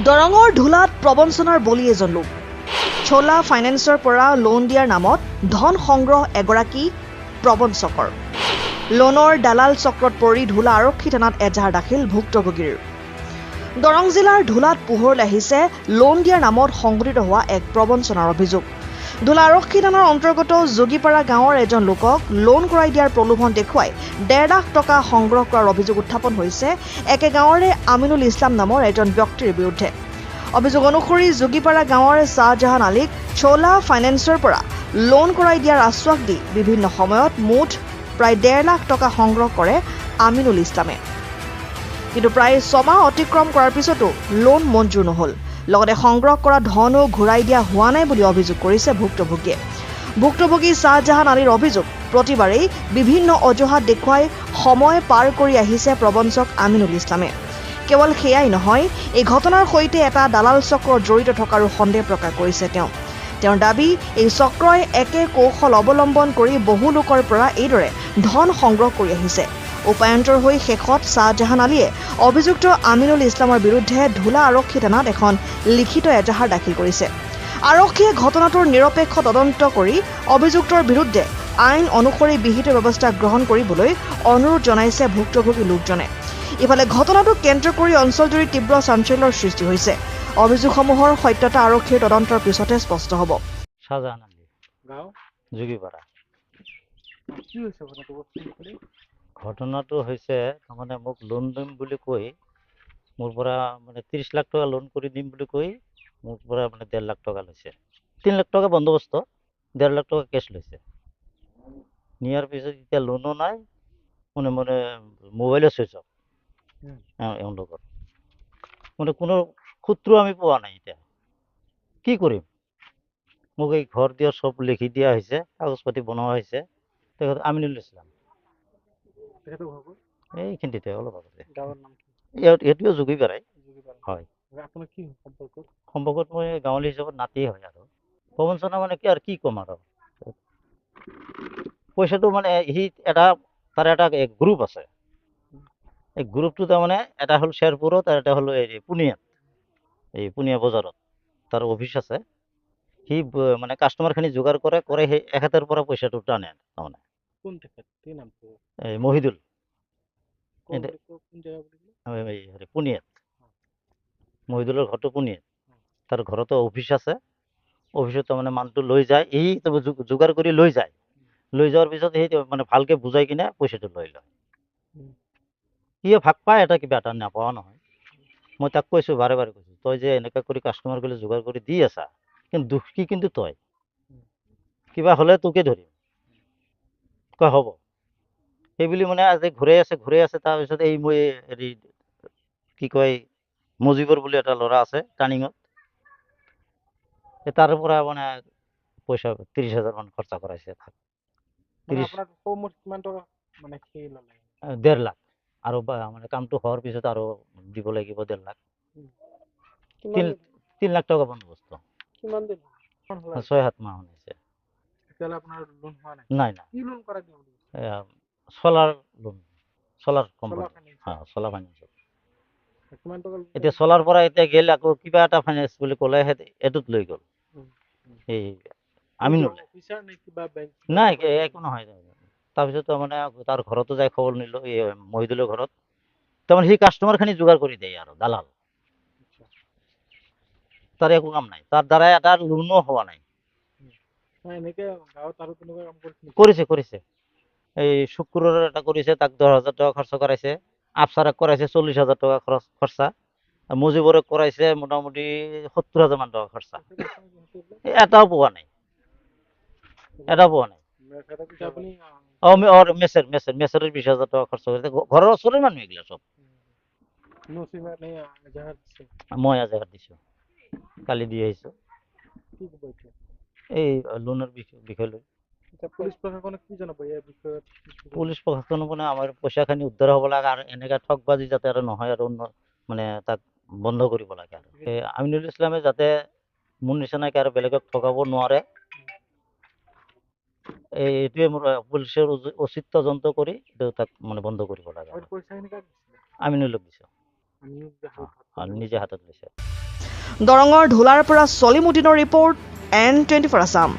দৰঙৰ ঢোলাত প্ৰবঞ্চনাৰ বলি এজন লোক। চোলা ফাইনেন্সৰ পৰা লোন দিয়াৰ নামত ধন সংগ্ৰহ এগৰাকী প্ৰবঞ্চকৰ। লোনৰ দালাল চক্ৰত পৰি ঢোলা আৰক্ষী থানাত এজাহাৰ দাখিল ভুক্তভোগীৰ। দৰং জিলাৰ ঢোলাত পোহৰলৈ আহিছে লোন দিয়াৰ নামত সংঘটিত হোৱা এক প্ৰবঞ্চনাৰ অভিযোগ। ঢোলা আৰক্ষী থানাৰ অন্তৰ্গত যোগীপাৰা গাঁৱৰ এজন লোকক লোন কৰাই দিয়াৰ প্ৰলোভন দেখুৱাই 1.5 লাখ টকা সংগ্ৰহ কৰাৰ অভিযোগ উত্থাপন হৈছে একে গাঁৱৰে আমিনুল ইছলাম নামৰ এজন ব্যক্তিৰ বিৰুদ্ধে। অভিযোগ অনুসৰি যোগীপাৰা গাঁৱৰ শ্বাহজাহান আলীক চোলা ফাইনেন্সৰ পৰা লোন কৰাই দিয়াৰ আশ্বাস দি বিভিন্ন সময়ত মুঠ প্ৰায় 1.5 লাখ টকা সংগ্ৰহ কৰে আমিনুল ইছলামে। কিন্তু প্ৰায় 6 মাহ অতিক্ৰম কৰাৰ পিছতো লোন মঞ্জুৰ নহল। লগতে সংগ্ৰহ কৰা ধনো ঘূৰাই দিয়া হোৱা নাই বুলি অভিযোগ কৰিছে ভুক্তভোগীয়ে। ভুক্তভোগী শ্বাহজাহান আলীৰ অভিযোগ, প্ৰতিবাৰেই বিভিন্ন অজুহাত দেখুৱাই সময় পাৰ কৰি আহিছে প্ৰবঞ্চক আমিনুল ইছলামে। কেৱল সেয়াই নহয়, এই ঘটনাৰ সৈতে এটা দালাল চক্ৰ জড়িত থকাৰো সন্দেহ প্ৰকাশ কৰিছে তেওঁ। তেওঁৰ দাবী, এই চক্ৰই একে কৌশল অৱলম্বন কৰি বহু লোকৰ পৰা এইদৰে ধন সংগ্ৰহ কৰি আহিছে। উপায়ন্তৰ হৈ শেষত শ্বাহজাহান আলীয়ে অভিযুক্ত আমিনুল ইছলামৰ বিৰুদ্ধে ঢোলা আৰক্ষী থানাত এখন লিখিত এজাহাৰ দাখিল কৰিছে। আৰক্ষীয়ে ঘটনাটোৰ নিৰপেক্ষ তদন্ত কৰি অভিযুক্তৰ বিৰুদ্ধে আইন অনুসৰি বিহিত ব্যৱস্থা গ্ৰহণ কৰিবলৈ অনুৰোধ জনাইছে ভুক্তভোগী লোকজনে। ইফালে ঘটনাটোক কেন্দ্ৰ কৰি অঞ্চলজুৰি তীব্ৰ চাঞ্চল্যৰ সৃষ্টি হৈছে। অভিযোগসমূহৰ সত্যতা আৰক্ষীৰ তদন্তৰ পিছতে স্পষ্ট হ'ব। শাহজাহান আলী, গাঁও যোগীপাৰা। কি হৈছে ঘটনাটো? ঘটনাটো হৈছে তাৰমানে মোক লোন দিম বুলি কৈ মোৰ পৰা 30 লাখ টকা লোন কৰি দিম বুলি কৈ মোৰ পৰা 1.5 লাখ টকা লৈছে। 3 লাখ টকা বন্দোবস্ত, 1.5 লাখ টকা কেছ লৈছে। নিয়াৰ পিছত এতিয়া লোনো নাই, মোবাইলো চুইচ অফ এওঁলোকৰ। কোনো সূত্ৰ আমি পোৱা নাই। এতিয়া কি কৰিম? মোক এই ঘৰ দিয়া সব লিখি দিয়া হৈছে, কাগজ পাতি বনোৱা হৈছে। তেখেত আমিনুল ইছলাম, এইখিনিতে অলপ আগতে। এইটোও যোগীপাৰাই হয়। সম্পৰ্কত মই গাঁৱলী হিচাপত নাতিয়ে হয়। আৰু প্ৰবঞ্চনা কি আৰু কি ক'ম আৰু। পইচাটো সি তাৰ এটা গ্ৰুপ আছে। এই গ্ৰুপটো তাৰমানে এটা হ'ল শ্বেৰপুৰত আৰু এটা হ'ল পুনিয়াত, এই পুনিয়া বজাৰত তাৰ অফিচ আছে। সি কাষ্টমাৰখিনি যোগাৰ কৰে সেই এখেতৰ পৰা পইচাটো টানে তাৰমানে। এই মহিদুল পুনিয়াত, মহিদুলৰ ঘৰটো পুনিয়াত। তাৰ ঘৰতো অফিচ আছে। অফিচত তাৰমানে মানুহটো লৈ যায়, এই যোগাৰ কৰি লৈ যায়। লৈ যোৱাৰ পিছত সেই ভালকে বুজাই কিনে পইচাটো লৈ লয়। সিয়ে ভাগ পায় এটা, কিবা এটা নাপাৱা নহয়। মই তাক কৈছোঁ, বাৰে বাৰে কৈছোঁ, তই যে এনেকুৱা কৰি কাষ্টমাৰ গ'লে যোগাৰ কৰি দি আছা, কিন্তু দুখী কিন্তু তই। কিবা হ'লে তোকে ধৰিম। কয় হ'ব। সেইবুলি আজি ঘূৰাই আছে। তাৰপিছত এই মই হেৰি কি কয়, মুজিবৰ বুলি এটা ল'ৰা আছে টাৰ্ণিঙত, তাৰ পৰা পইচা 30,000 মান খৰচা কৰাইছে। 1.5 লাখ আৰু কামটো হোৱাৰ পিছত আৰু দিব লাগিব 1.5 লাখ। 3 লাখ টকা বন্দোবস্ত। 6-7 মাহ হৈছে। নাই চলাৰ লোন, চলাৰ কোম্পানী, চলাৰ ফাইনেন্সত। এতিয়া চলাৰ পৰা এতিয়া গেল আকৌ কিবা এটা ফাইনেন্স বুলি ক'লে, এইটোত লৈ গ'ল। এই আমিনুল নাই, একো নহয়। তাৰপিছত তাৰ ঘৰতো যাই খবৰ নিলোঁ, এই মহিদুলৰ ঘৰত। তাৰমানে সি কাষ্টমাৰখিনি যোগাৰ কৰি দিয়ে আৰু দালাল। তাৰ একো কাম নাই, তাৰ দ্বাৰা এটা লোনো হোৱা নাই। কৰিছে। এই শুক্ৰৰ এটা কৰিছে, তাক 10,000 টকা খৰচা কৰাইছে। আফচাৰক কৰাইছে 40,000 টকা খৰচা। মুজিবৰক কৰাইছে মোটামুটি 70,000 মান টকা খৰচা। এটাও পোৱা নাই। মেচেৰৰ 20,000 টকা খৰচা কৰিছে। ঘৰৰ ওচৰৰ মানুহ এইগিলা চব। মই এজাহাৰ দিছোঁ, কালি দি আহিছোঁ। এই লোনৰ বিষয় লৈ পুলিচ প্ৰশাসন আমাৰ পইচাখিনি উদ্ধাৰ হ'ব লাগে, আৰু এনেকৈ ঠগবাজি যাতে আৰু নহয়, আৰু তাক বন্ধ কৰিব লাগে। আৰু আমিনুল ইছলামে যাতে মোৰ নিচিনাকৈ আৰু বেলেগক ঠগাব নোৱাৰে, এইটোৱে মোৰ পুলিচৰ উচিত তদন্ত কৰি তাক বন্ধ কৰিব লাগে। আমিনুলক দিছোঁ, নিজে হাতত লৈছে। দৰঙৰ ঢোলাৰ পৰা সলিমুদ্দিনৰ ৰিপৰ্ট N24 আছাম।